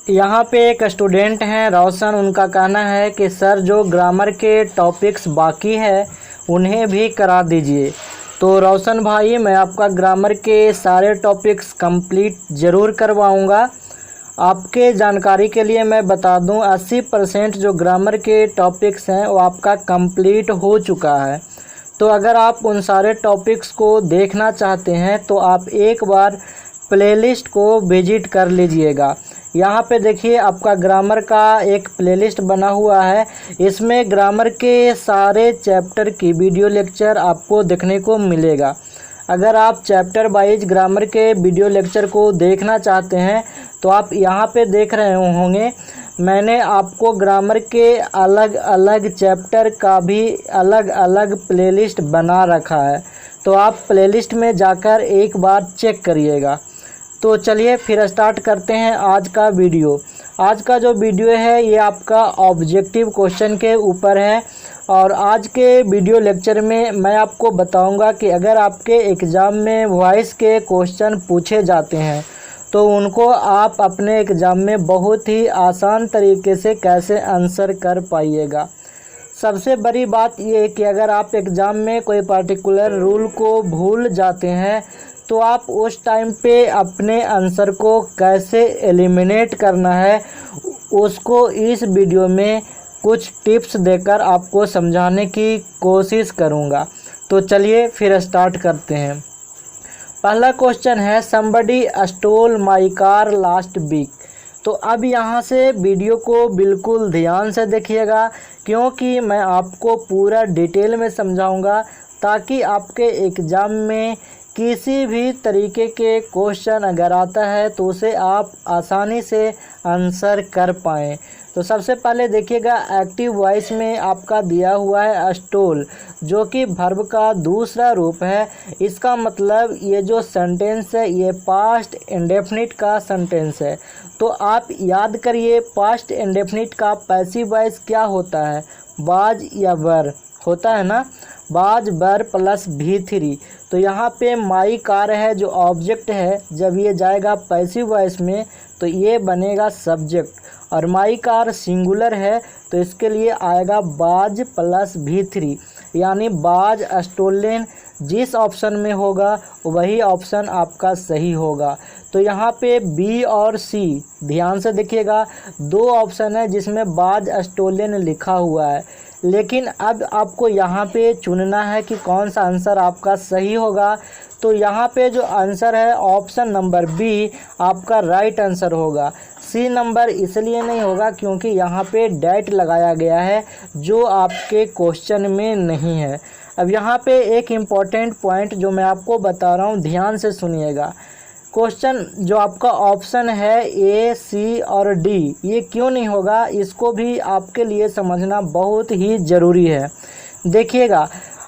यहाँ पे एक स्टूडेंट हैं रोशन, उनका कहना है कि सर जो ग्रामर के टॉपिक्स बाकी है उन्हें भी करा दीजिए। तो रोशन भाई, मैं आपका ग्रामर के सारे टॉपिक्स कंप्लीट ज़रूर करवाऊँगा। आपके जानकारी के लिए मैं बता दूं 80% जो ग्रामर के टॉपिक्स हैं वो आपका कंप्लीट हो चुका है। तो अगर आप उन सारे टॉपिक्स को देखना चाहते हैं तो आप एक बार प्लेलिस्ट को विजिट कर लीजिएगा। यहाँ पे देखिए आपका ग्रामर का एक प्लेलिस्ट बना हुआ है। इसमें ग्रामर के सारे चैप्टर की वीडियो लेक्चर आपको देखने को मिलेगा। अगर आप चैप्टर वाइज ग्रामर के वीडियो लेक्चर को देखना चाहते हैं तो आप यहाँ पे देख रहे होंगे, मैंने आपको ग्रामर के अलग अलग चैप्टर का भी अलग अलग प्लेलिस्ट बना रखा है। तो आप प्लेलिस्ट में जाकर एक बार चेक करिएगा। तो चलिए फिर स्टार्ट करते हैं आज का वीडियो। आज का जो वीडियो है ये आपका ऑब्जेक्टिव क्वेश्चन के ऊपर है। और आज के वीडियो लेक्चर में मैं आपको बताऊंगा कि अगर आपके एग्ज़ाम में वॉइस के क्वेश्चन पूछे जाते हैं तो उनको आप अपने एग्ज़ाम में बहुत ही आसान तरीके से कैसे आंसर कर पाइएगा। सबसे बड़ी बात ये है कि अगर आप एग्ज़ाम में कोई पर्टिकुलर रूल को भूल जाते हैं तो आप उस टाइम पे अपने आंसर को कैसे एलिमिनेट करना है उसको इस वीडियो में कुछ टिप्स देकर आपको समझाने की कोशिश करूंगा। तो चलिए फिर स्टार्ट करते हैं। पहला क्वेश्चन है somebody stole my car last week. तो अब यहाँ से वीडियो को बिल्कुल ध्यान से देखिएगा क्योंकि मैं आपको पूरा डिटेल में समझाऊंगा ताकि आपके एग्ज़ाम में किसी भी तरीके के क्वेश्चन अगर आता है तो उसे आप आसानी से आंसर कर पाएँ। तो सबसे पहले देखिएगा एक्टिव वॉइस में आपका दिया हुआ है स्टोल, जो कि वर्ब का दूसरा रूप है। इसका मतलब ये जो सेंटेंस है ये पास्ट इंडेफिनिट का सेंटेंस है। तो आप याद करिए पास्ट इंडेफिनिट का पैसिव वॉइस क्या होता है, वाज या वर होता है ना, वाज वर प्लस V3। तो यहाँ पे माई कार है जो ऑब्जेक्ट है, जब ये जाएगा पैसिव वॉइस में तो ये बनेगा सब्जेक्ट। और माई कार सिंगुलर है तो इसके लिए आएगा बाज प्लस V3, यानी बाज स्टोलन। जिस ऑप्शन में होगा वही ऑप्शन आपका सही होगा। तो यहाँ पे B और C ध्यान से देखिएगा, दो ऑप्शन है जिसमें बाज स्टोलन लिखा हुआ है, लेकिन अब आपको यहाँ पे चुनना है कि कौन सा आंसर आपका सही होगा। तो यहाँ पे जो आंसर है ऑप्शन नंबर B आपका राइट आंसर होगा। C नंबर इसलिए नहीं होगा क्योंकि यहाँ पे डैट लगाया गया है जो आपके क्वेश्चन में नहीं है। अब यहाँ पे एक इम्पॉर्टेंट पॉइंट जो मैं आपको बता रहा हूँ, ध्यान से सुनिएगा। क्वेश्चन जो आपका ऑप्शन है A, C और D ये क्यों नहीं होगा, इसको भी आपके लिए समझना बहुत ही ज़रूरी है। देखिएगा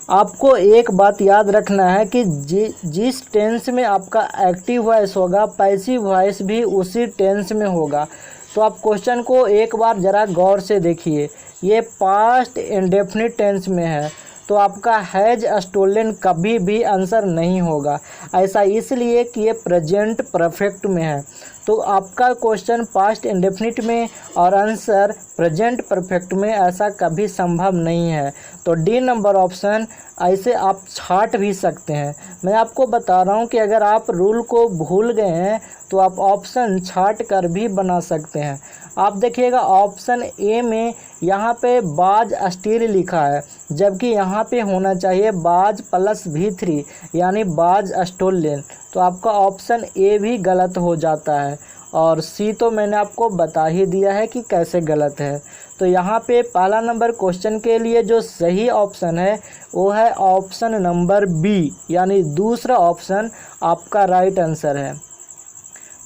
आपको एक बात याद रखना है कि जिस टेंस में आपका एक्टिव वॉइस होगा पैसिव वॉइस भी उसी टेंस में होगा। तो आप क्वेश्चन को एक बार ज़रा गौर से देखिए, ये पास्ट इंडेफिनिट टेंस में है तो आपका हैज स्टोलन कभी भी आंसर नहीं होगा। ऐसा इसलिए कि ये प्रेजेंट परफेक्ट में है। तो आपका क्वेश्चन पास्ट इंडेफिनिट में और आंसर प्रेजेंट परफेक्ट में, ऐसा कभी संभव नहीं है। तो D नंबर ऑप्शन ऐसे आप छाट भी सकते हैं। मैं आपको बता रहा हूँ कि अगर आप रूल को भूल गए हैं तो आप ऑप्शन छाट कर भी बना सकते हैं। आप देखिएगा ऑप्शन A में यहाँ पे बाज स्टील लिखा है, जबकि यहाँ पे होना चाहिए बाज प्लस V3 यानी बाज स्टोलन। तो आपका ऑप्शन A भी गलत हो जाता है। और C तो मैंने आपको बता ही दिया है कि कैसे गलत है। तो यहाँ पे पहला नंबर क्वेश्चन के लिए जो सही ऑप्शन है वो है ऑप्शन नंबर B, यानी दूसरा ऑप्शन आपका राइट आंसर है।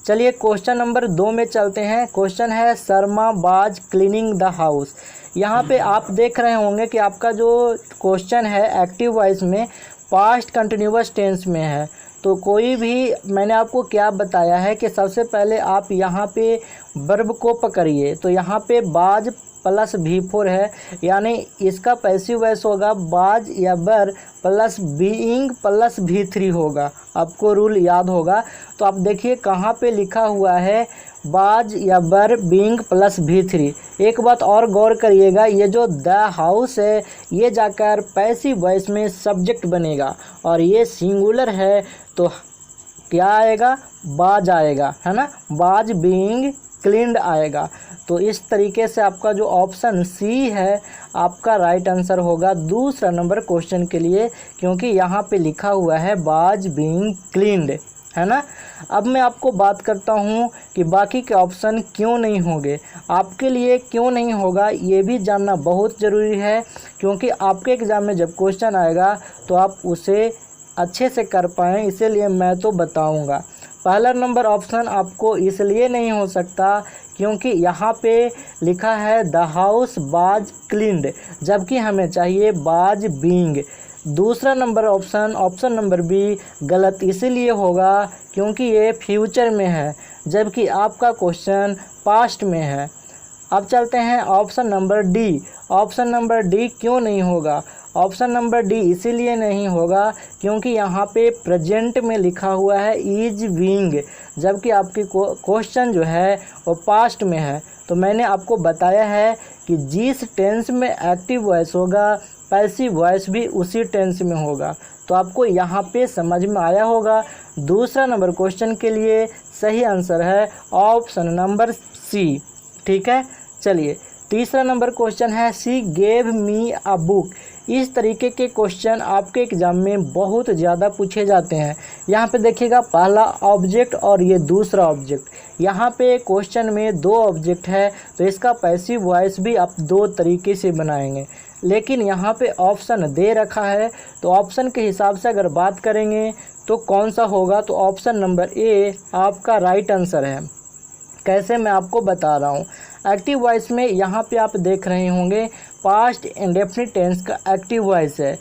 चलिए क्वेश्चन नंबर 2 में चलते हैं। क्वेश्चन है Sharma was cleaning the house. यहाँ पे आप देख रहे होंगे कि आपका जो क्वेश्चन है एक्टिव वॉइस में पास्ट कंटिन्यूअस टेंस में है। तो कोई भी, मैंने आपको क्या बताया है कि सबसे पहले आप यहाँ पे वर्ब को पकड़िए। तो यहाँ पे बाज प्लस V4 है, यानी इसका पैसिव वॉइस होगा बाज या वर प्लस बीइंग प्लस V3 होगा। आपको रूल याद होगा। तो आप देखिए कहाँ पे लिखा हुआ है बाज या बर बीइंग प्लस V3। एक बात और गौर करिएगा, ये जो द हाउस है ये जाकर पैसिव वॉइस में सब्जेक्ट बनेगा और ये सिंगुलर है तो क्या आएगा, बाज आएगा, है ना, बाज बीइंग क्लीन्ड आएगा। तो इस तरीके से आपका जो ऑप्शन सी है आपका राइट आंसर होगा दूसरा नंबर क्वेश्चन के लिए, क्योंकि यहाँ पे लिखा हुआ है बाज बीइंग क्लीन्ड, है ना। अब मैं आपको बात करता हूँ कि बाकी के ऑप्शन क्यों नहीं होंगे। आपके लिए क्यों नहीं होगा ये भी जानना बहुत ज़रूरी है, क्योंकि आपके एग्ज़ाम में जब क्वेश्चन आएगा तो आप उसे अच्छे से कर पाएँ, इसीलिए मैं तो बताऊँगा। पहला नंबर ऑप्शन आपको इसलिए नहीं हो सकता क्योंकि यहाँ पे लिखा है द हाउस बाज क्लीन्ड, जबकि हमें चाहिए बाज बीइंग। दूसरा नंबर ऑप्शन नंबर बी गलत इसीलिए होगा क्योंकि ये फ्यूचर में है, जबकि आपका क्वेश्चन पास्ट में है। अब चलते हैं option number D. Option number D क्यों नहीं होगा? ऑप्शन नंबर डी इसीलिए नहीं होगा क्योंकि यहाँ पे प्रेजेंट में लिखा हुआ है इज बीइंग, जबकि आपकी क्वेश्चन जो है वो पास्ट में है। तो मैंने आपको बताया है कि जिस टेंस में एक्टिव वॉइस होगा पैसिव वॉइस भी उसी टेंस में होगा। तो आपको यहाँ पे समझ में आया होगा। दूसरा नंबर क्वेश्चन के लिए सही आंसर है ऑप्शन नंबर सी, ठीक है। चलिए तीसरा नंबर क्वेश्चन है she gave me a book. इस तरीके के क्वेश्चन आपके एग्ज़ाम में बहुत ज़्यादा पूछे जाते हैं। यहाँ पे देखिएगा पहला ऑब्जेक्ट और ये दूसरा ऑब्जेक्ट। यहाँ पे क्वेश्चन में दो ऑब्जेक्ट है तो इसका पैसिव वॉइस भी आप दो तरीके से बनाएंगे, लेकिन यहाँ पे ऑप्शन दे रखा है तो ऑप्शन के हिसाब से अगर बात करेंगे तो कौन सा होगा, तो ऑप्शन नंबर ए आपका राइट आंसर है। कैसे, मैं आपको बता रहा हूँ। एक्टिव वॉइस में यहाँ पे आप देख रहे होंगे पास्ट इंडेफिनिट टेंस का एक्टिव वॉइस है,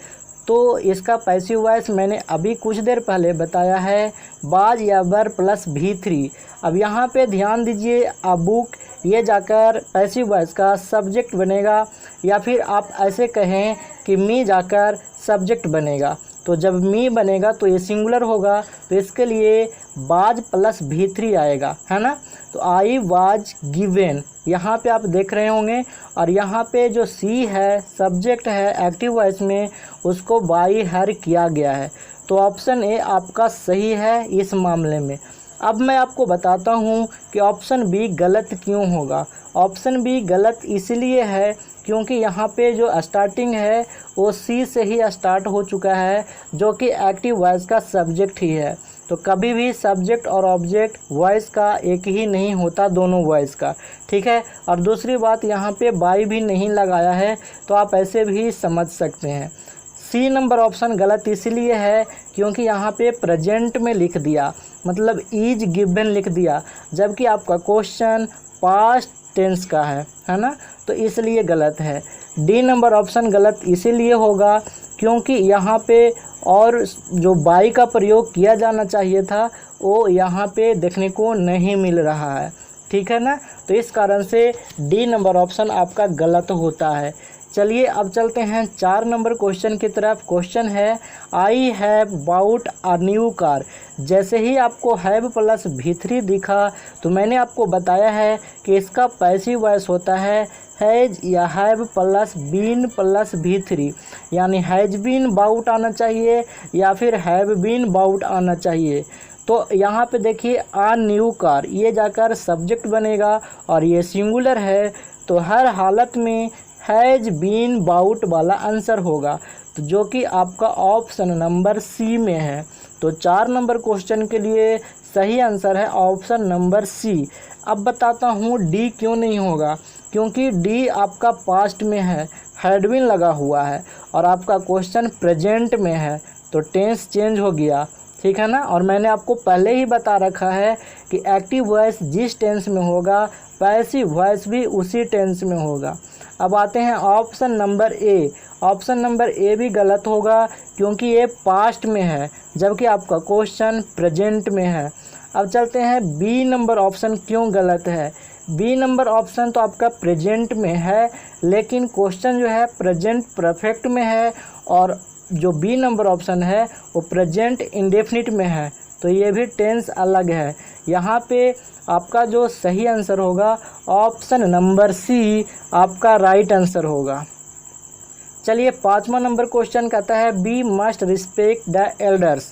तो इसका पैसिव वॉइस मैंने अभी कुछ देर पहले बताया है बाज या बर प्लस V3। अब यहाँ पे ध्यान दीजिए अ बुक ये जाकर पैसिव वॉइस का सब्जेक्ट बनेगा, या फिर आप ऐसे कहें कि मी जाकर सब्जेक्ट बनेगा। तो जब मी बनेगा तो ये सिंगुलर होगा, तो इसके लिए बाज प्लस V3 आएगा, है ना। तो आई वाज गिवन यहाँ पे आप देख रहे होंगे, और यहाँ पे जो सी है सब्जेक्ट है एक्टिव वॉइस में उसको बाई हर किया गया है। तो ऑप्शन ए आपका सही है इस मामले में। अब मैं आपको बताता हूँ कि ऑप्शन बी गलत क्यों होगा। ऑप्शन बी गलत इसलिए है क्योंकि यहाँ पे जो स्टार्टिंग है वो सी से ही स्टार्ट हो चुका है, जो कि एक्टिव वॉइस का सब्जेक्ट ही है। तो कभी भी सब्जेक्ट और ऑब्जेक्ट वॉइस का एक ही नहीं होता, दोनों वॉइस का, ठीक है। और दूसरी बात यहाँ पे बाई भी नहीं लगाया है, तो आप ऐसे भी समझ सकते हैं। सी नंबर ऑप्शन गलत इसलिए है क्योंकि यहाँ पे प्रेजेंट में लिख दिया, मतलब इज गिवन लिख दिया, जबकि आपका क्वेश्चन पास्ट टेंस का है ना, तो इसलिए गलत है। डी नंबर ऑप्शन गलत इसीलिए होगा क्योंकि यहाँ पे और जो बाई का प्रयोग किया जाना चाहिए था वो यहाँ पे देखने को नहीं मिल रहा है, ठीक है ना। तो इस कारण से डी नंबर ऑप्शन आपका गलत होता है। चलिए अब चलते हैं 4 नंबर क्वेश्चन की तरफ। क्वेश्चन है I have bought a new car. जैसे ही आपको हैव प्लस V3 दिखा तो मैंने आपको बताया है कि इसका पैसिव वॉइस होता है हैज या have plus been plus V3, यानी हैज बीन बाउट आना चाहिए या फिर हैव बीन बाउट आना चाहिए। तो यहाँ पे देखिए आ न्यू कार ये जाकर सब्जेक्ट बनेगा और ये सिंगुलर है, तो हर हालत में हैज बीन बाउट वाला आंसर होगा, तो जो कि आपका ऑप्शन नंबर सी में है। तो 4 नंबर क्वेश्चन के लिए सही आंसर है ऑप्शन नंबर सी। अब बताता हूँ डी क्यों नहीं होगा, क्योंकि डी आपका पास्ट में है, हैड बीन लगा हुआ है, और आपका क्वेश्चन प्रेजेंट में है, तो टेंस चेंज हो गया, ठीक है ना। और मैंने आपको पहले ही बता रखा है कि एक्टिव वॉइस जिस टेंस में होगा पैसिव वॉइस भी उसी टेंस में होगा। अब आते हैं option number A. Option number A भी गलत होगा क्योंकि ये पास्ट में है, जबकि आपका क्वेश्चन प्रेजेंट में है। अब चलते हैं बी नंबर ऑप्शन क्यों गलत है। बी नंबर ऑप्शन तो आपका प्रेजेंट में है, लेकिन क्वेश्चन जो है प्रेजेंट परफेक्ट में है, और जो बी नंबर ऑप्शन है वो प्रेजेंट इंडेफिनिट में है, तो ये भी टेंस अलग है। यहाँ पे आपका जो सही आंसर होगा ऑप्शन नंबर सी आपका राइट आंसर होगा। चलिए 5वां नंबर क्वेश्चन कहता है we must respect the elders.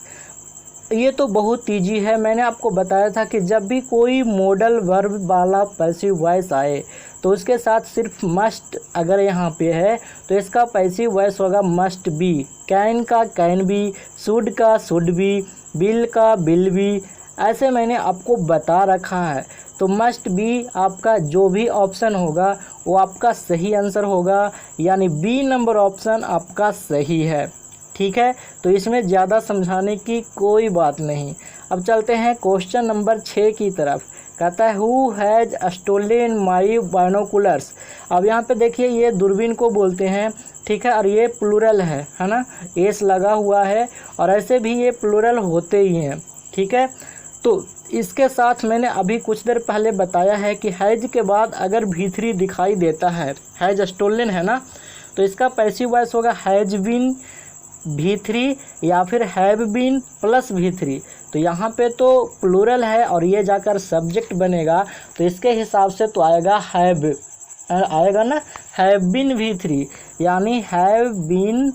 ये तो बहुत ईजी है, मैंने आपको बताया था कि जब भी कोई मॉडल वर्ब वाला पैसिव वॉइस आए तो उसके साथ सिर्फ मस्ट अगर यहाँ पे है तो इसका पैसिव वॉइस होगा मस्ट बी, कैन का कैन बी, शुड का शुड बी, बिल का बिल बी, ऐसे मैंने आपको बता रखा है। तो मस्ट बी आपका जो भी ऑप्शन होगा वो आपका सही आंसर होगा, यानी बी नंबर ऑप्शन आपका सही है। ठीक है, तो इसमें ज़्यादा समझाने की कोई बात नहीं। अब चलते हैं क्वेश्चन नंबर 6 की तरफ। कहता है who has stolen my binoculars. अब यहाँ पे देखिए ये दूरबीन को बोलते हैं, ठीक है, और ये प्लूरल है ना, एस लगा हुआ है और ऐसे भी ये प्लूरल होते ही हैं। ठीक है, तो इसके साथ मैंने अभी कुछ देर पहले बताया है कि हैज के बाद अगर V3 दिखाई देता है, हैज स्टोलन है ना, तो इसका पैसिव वॉइस होगा हैज बीन V3 या फिर हैव बीन प्लस V3। तो यहाँ पे तो प्लूरल है और ये जाकर सब्जेक्ट बनेगा, तो इसके हिसाब से तो आएगा हैव, आएगा ना, हैव बीन V3 यानी हैव बीन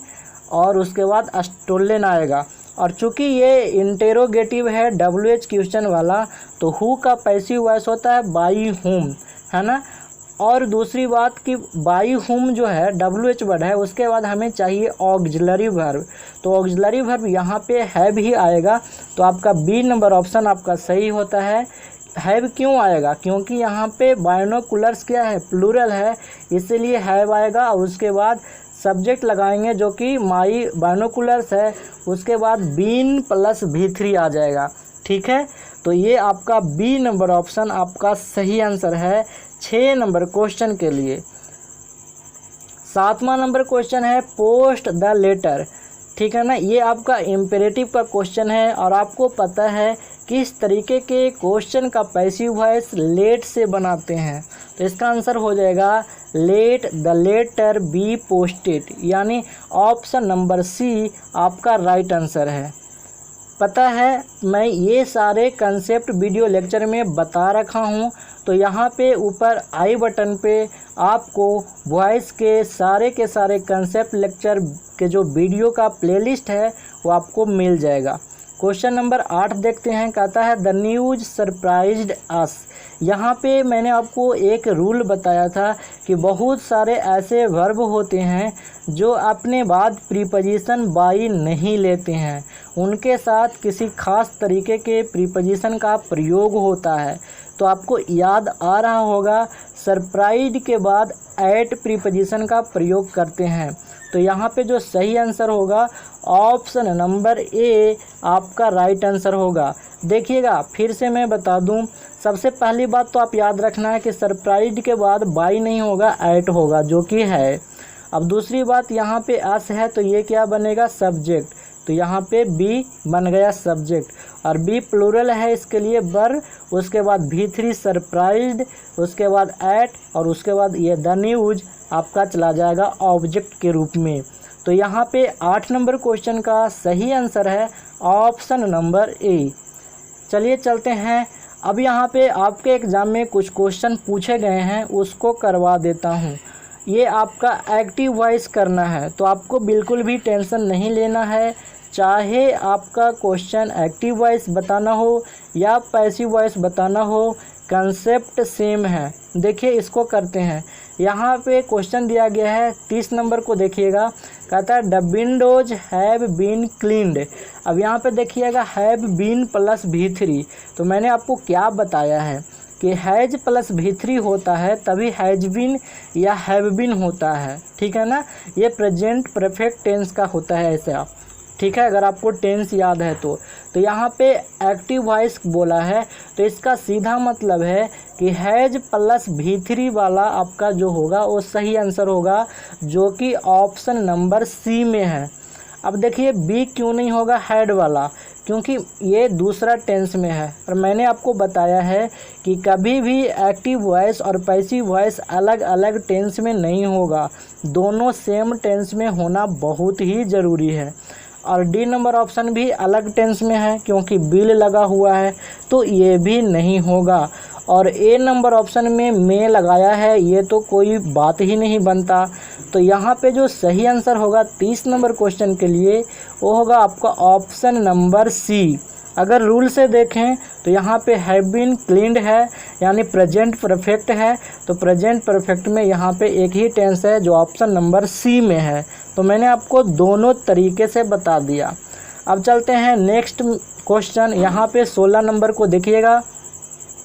और उसके बाद स्टोलन आएगा। और चूंकि ये इंटेरोगेटिव है WH क्वेश्चन वाला, तो हु का पैसिव वॉइस होता है बाई हुम, है ना। और दूसरी बात कि बाई हुम जो है WH वर्ड है, उसके बाद हमें चाहिए ऑक्सिलरी वर्ब, तो ऑक्सिलरी वर्ब यहाँ पे हैव ही आएगा। तो आपका बी नंबर ऑप्शन आपका सही होता है। हैव क्यों आएगा, क्योंकि यहाँ पे बाइनोकुलर्स क्या है, प्लूरल है, इसीलिए हैव आएगा। और उसके बाद सब्जेक्ट लगाएंगे जो कि माई बाइनोकुलर्स है, उसके बाद बीन प्लस V3 आ जाएगा। ठीक है, तो ये आपका बी नंबर ऑप्शन आपका सही आंसर है 6 नंबर क्वेश्चन के लिए। 7वां नंबर क्वेश्चन है पोस्ट द लेटर। ठीक है ना, ये आपका इम्पेरेटिव का क्वेश्चन है और आपको पता है किस तरीके के क्वेश्चन का पैसिव वॉइस लेट से बनाते हैं। तो इसका आंसर हो जाएगा let the letter be posted, यानी ऑप्शन नंबर सी आपका राइट आंसर है। पता है मैं ये सारे कंसेप्ट वीडियो लेक्चर में बता रखा हूँ, तो यहाँ पे ऊपर आई बटन पे आपको वॉइस के सारे कंसेप्ट लेक्चर के जो वीडियो का प्लेलिस्ट है वो आपको मिल जाएगा। क्वेश्चन नंबर 8 देखते हैं। कहता है द न्यूज़ सरप्राइज्ड अस। यहाँ पे मैंने आपको एक रूल बताया था कि बहुत सारे ऐसे वर्ब होते हैं जो अपने बाद प्रीपोजिशन बाई नहीं लेते हैं, उनके साथ किसी खास तरीके के प्रीपोजिशन का प्रयोग होता है। तो आपको याद आ रहा होगा सरप्राइज्ड के बाद एट प्रीपोजिशन का प्रयोग करते हैं। तो यहाँ पे जो सही आंसर होगा ऑप्शन नंबर ए आपका राइट आंसर होगा। देखिएगा फिर से मैं बता दूं, सबसे पहली बात तो आप याद रखना है कि सरप्राइज्ड के बाद बाई नहीं होगा, एट होगा, जो कि है। अब दूसरी बात यहाँ पे अस है, तो ये क्या बनेगा, सब्जेक्ट, तो यहाँ पे बी बन गया सब्जेक्ट, और बी प्लूरल है इसके लिए बर, उसके बाद V3 सरप्राइज्ड, उसके बाद एट, और उसके बाद ये द न्यूज़ आपका चला जाएगा ऑब्जेक्ट के रूप में। तो यहाँ पे 8 नंबर क्वेश्चन का सही आंसर है ऑप्शन नंबर ए। चलिए चलते हैं, अब यहाँ पे आपके एग्ज़ाम में कुछ क्वेश्चन पूछे गए हैं, उसको करवा देता हूँ। ये आपका एक्टिव वॉइस करना है, तो आपको बिल्कुल भी टेंशन नहीं लेना है, चाहे आपका क्वेश्चन एक्टिव वॉइस बताना हो या पैसिव वॉइस बताना हो, कंसेप्ट सेम है। देखिए इसको करते हैं। यहाँ पे क्वेश्चन दिया गया है 30 नंबर को देखिएगा। कहता है the windows have been cleaned. अब यहाँ पे देखिएगा हैव बीन प्लस V3, तो मैंने आपको क्या बताया है कि हैज प्लस V3 होता है तभी हैज बीन या हैव बीन होता है। ठीक है ना, ये प्रेजेंट परफेक्ट टेंस का होता है ऐसा। ठीक है, अगर आपको टेंस याद है तो यहाँ पे एक्टिव वॉइस बोला है, तो इसका सीधा मतलब है कि हैज प्लस V3 वाला आपका जो होगा वो सही आंसर होगा, जो कि ऑप्शन नंबर सी में है। अब देखिए बी क्यों नहीं होगा हैड वाला, क्योंकि ये दूसरा टेंस में है, और मैंने आपको बताया है कि कभी भी एक्टिव वॉइस और पैसिव वॉइस अलग अलग टेंस में नहीं होगा, दोनों सेम टेंस में होना बहुत ही ज़रूरी है। और डी नंबर ऑप्शन भी अलग टेंस में है क्योंकि बिल लगा हुआ है, तो ये भी नहीं होगा। और ए नंबर ऑप्शन में लगाया है, ये तो कोई बात ही नहीं बनता। तो यहाँ पे जो सही आंसर होगा 30 नंबर क्वेश्चन के लिए वो होगा आपका ऑप्शन नंबर सी। अगर रूल से देखें तो यहाँ पे हैव बीन क्लीन्ड है यानी प्रेजेंट परफेक्ट है, तो प्रेजेंट परफेक्ट में यहाँ पे एक ही टेंस है जो ऑप्शन नंबर सी में है। तो मैंने आपको दोनों तरीके से बता दिया। अब चलते हैं नेक्स्ट क्वेश्चन। यहाँ पे 16 नंबर को देखिएगा,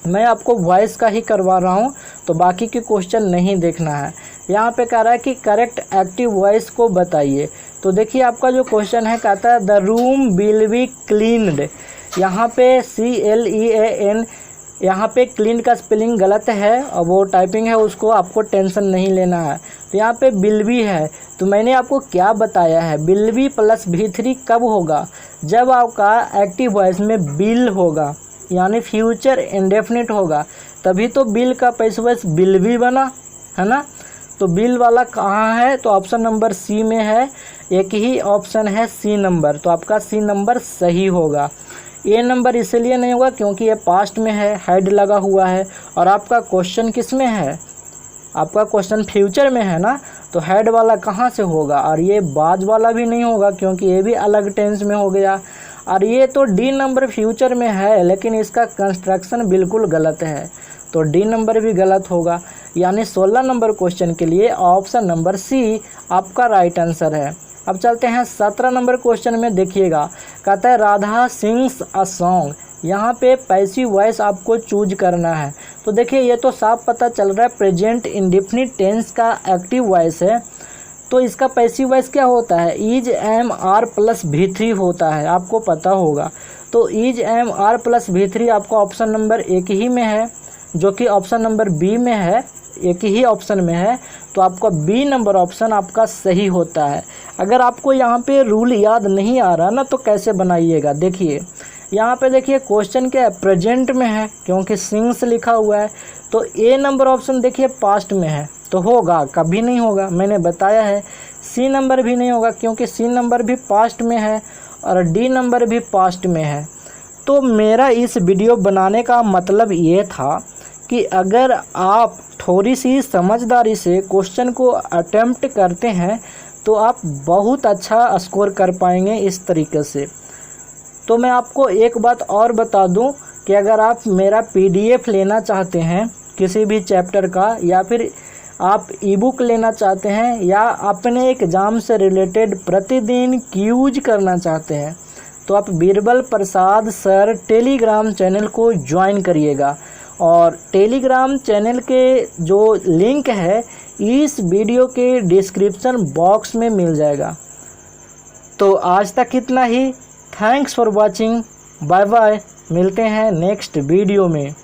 मैं आपको वॉइस का ही करवा रहा हूँ तो बाकी के क्वेश्चन नहीं देखना है। यहाँ पे कह रहा है कि करेक्ट एक्टिव वॉइस को बताइए। तो देखिए आपका जो क्वेश्चन है कहता है the room will be cleaned. यहाँ पे CLEAN, यहाँ पे क्लीन का स्पेलिंग गलत है और वो टाइपिंग है, उसको आपको टेंशन नहीं लेना है। तो यहाँ पे विल बी है, तो मैंने आपको क्या बताया है, विल बी प्लस V3 कब होगा, जब आपका एक्टिव वॉइस में बिल होगा यानी फ्यूचर इंडेफिनिट होगा, तभी तो बिल का पैसिव वॉइस बिल भी बना है ना। तो बिल वाला कहाँ है, तो ऑप्शन नंबर सी में है। एक ही ऑप्शन है सी नंबर, तो आपका सी नंबर सही होगा। ए नंबर इसलिए नहीं होगा क्योंकि ये पास्ट में है, हेड लगा हुआ है, और आपका क्वेश्चन किस में है, आपका क्वेश्चन फ्यूचर में है ना, तो हेड वाला कहाँ से होगा। और ये बाज वाला भी नहीं होगा क्योंकि ये भी अलग टेंस में हो गया। और ये तो डी नंबर फ्यूचर में है लेकिन इसका कंस्ट्रक्शन बिल्कुल गलत है, तो डी नंबर भी गलत होगा। यानी 16 नंबर क्वेश्चन के लिए ऑप्शन नंबर सी आपका राइट आंसर है। अब चलते हैं 17 नंबर क्वेश्चन में। देखिएगा कहता है राधा सिंग्स अ सॉन्ग। यहाँ पे पैसिव वॉइस आपको चूज करना है। तो देखिए ये तो साफ पता चल रहा है प्रेजेंट इंडेफिनिट टेंस का एक्टिव वॉइस है, तो इसका पैसिव वॉइस क्या होता है, is M R plus V3 होता है, आपको पता होगा। तो is M R plus V3 आपका ऑप्शन नंबर एक ही में है, जो कि ऑप्शन नंबर बी में है, एक ही ऑप्शन में है, तो आपका बी नंबर ऑप्शन आपका सही होता है। अगर आपको यहाँ पे रूल याद नहीं आ रहा ना तो कैसे बनाइएगा, देखिए यहाँ पे देखिए क्वेश्चन क्या है, प्रेजेंट में है क्योंकि सिंग्स लिखा हुआ है, तो ए नंबर ऑप्शन देखिए पास्ट में है, तो होगा, कभी नहीं होगा, मैंने बताया है। सी नंबर भी नहीं होगा क्योंकि सी नंबर भी पास्ट में है और डी नंबर भी पास्ट में है। तो मेरा इस वीडियो बनाने का मतलब ये था कि अगर आप थोड़ी सी समझदारी से क्वेश्चन को अटेम्प्ट करते हैं तो आप बहुत अच्छा स्कोर कर पाएंगे इस तरीके से। तो मैं आपको एक बात और बता दूं कि अगर आप मेरा PDF लेना चाहते हैं किसी भी चैप्टर का, या फिर आप ई-बुक लेना चाहते हैं, या अपने एग्ज़ाम से रिलेटेड प्रतिदिन क्यूज करना चाहते हैं, तो आप बीरबल प्रसाद सर टेलीग्राम चैनल को ज्वाइन करिएगा। और टेलीग्राम चैनल के जो लिंक है इस वीडियो के डिस्क्रिप्शन बॉक्स में मिल जाएगा। तो आज तक इतना ही। Thanks for watching, bye bye, मिलते हैं नेक्स्ट वीडियो में।